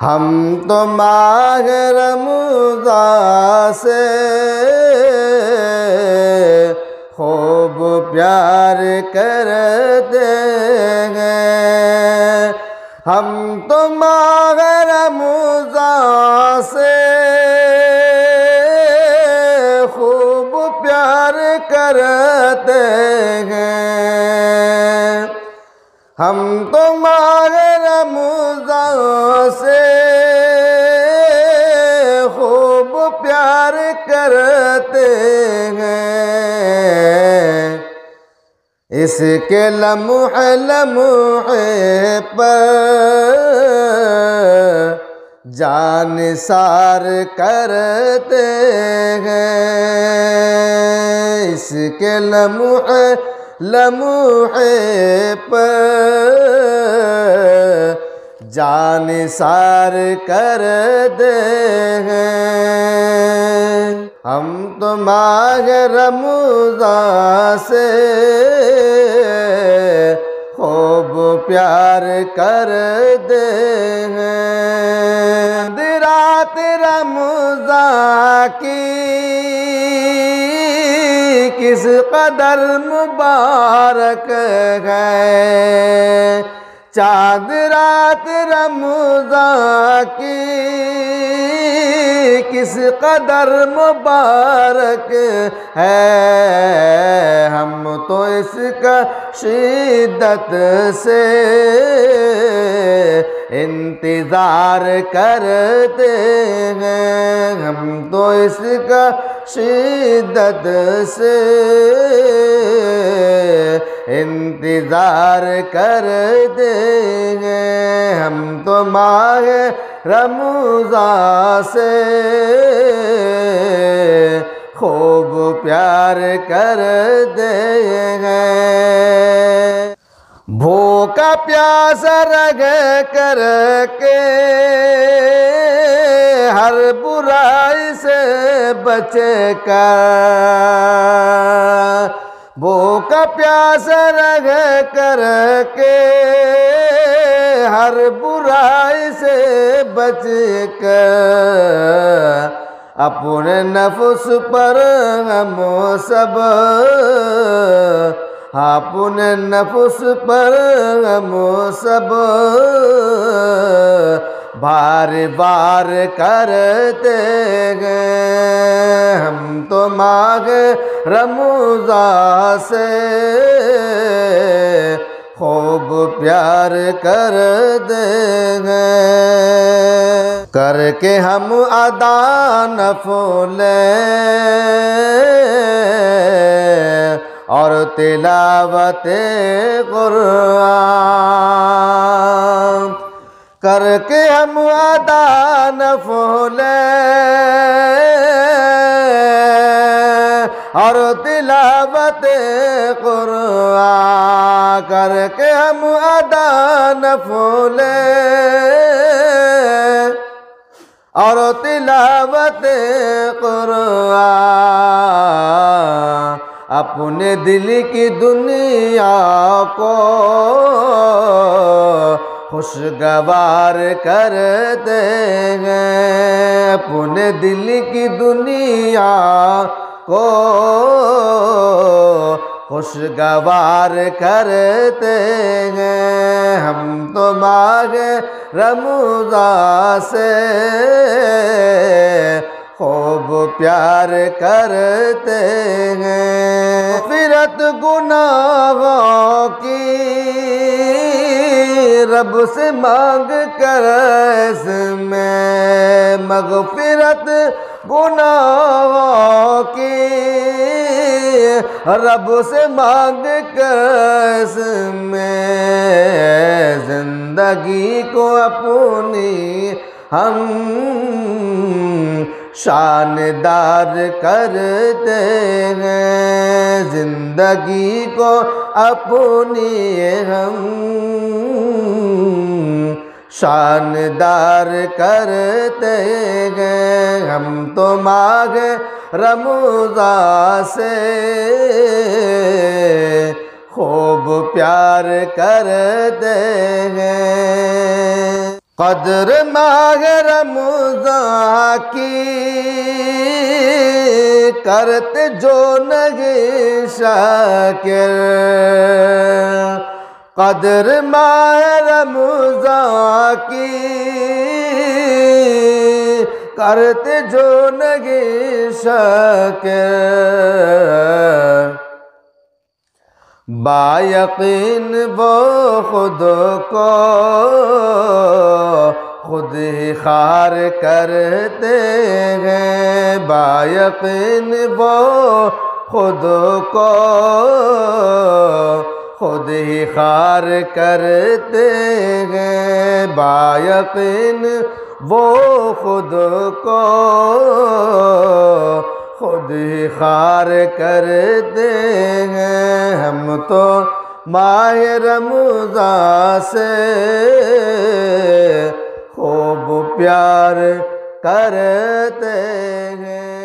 ہم تو ماہ رمضان سے خوب پیار کرتے ہیں، ہم تو ماہ رمضان سے خوب پیار کرتے ہیں، ہم تو ماہ رمضان سے خوب پیار کرتے ہیں، اس کے لمحے لمحے پر جان نثار کرتے ہیں، اس کے لمحے لمحے پر جان نثار کرتے ہیں، ہم تو ماہ رمضان سے خوب پیار کرتے ہیں، رات رمضان کی کس قدر مبارک ہے، چاند رات رمضان کی کس قدر مبارک ہے، ہم تو اس کا شدت سے انتظار کرتے ہیں، ہم تو اس کا شدت سے انتظار کرتے ہیں، ہم تو ماہ رمضان سے خوب پیار کرتے ہیں، بھوکا پیاسا رہ کر کے ہر برائی سے بچ کر، بھوکا پیاسا رہ کر کے ہر برائی سے بچ کر، اپنے نفس پر ہم سب اپنے نفس پر ہم سب بار بار کرتے ہیں، ہم تو ماہ رمضان سے خوب پیار کرتے ہیں، کر کے ہم ادا نفل اور تلاوت قرآن، کر کے ہم ادا نفل اور تلاوت قرآن، کر کے ہم ادا نفل اور تلاوت قرآن، اپنے دل کی دنیا کو خوشگوار کرتے ہیں، اپنے دل کی دنیا کو خوشگوار کرتے ہیں، ہم تو ماہ رمضان سے خوب پیار کرتے ہیں، مغفرت گناہوں کی رب سے مانگ کر، اس میں مغفرت گناہوں کی رب سے مانگ کر، اس میں زندگی کو اپنی ہم شاندار کرتے ہیں، زندگی کو اپنی ہم شاندار کرتے ہیں، ہم تو ماہ رمضان سے خوب پیار کرتے ہیں۔ قدر ماہ رمضان کی کرتے جو نہیں شاکر، قدر ماہ رمضان کی کرتے جو نہیں شاکر، با یقین وہ خود کو خود ہی خوار کرتے ہیں، با یقین وہ خود کو خود ہی خوار کرتے ہیں، با یقین وہ خود کو خود ہی خوار کرتے ہیں۔ ہم تو ماہ رمضان سے خوب پیار کرتے ہیں۔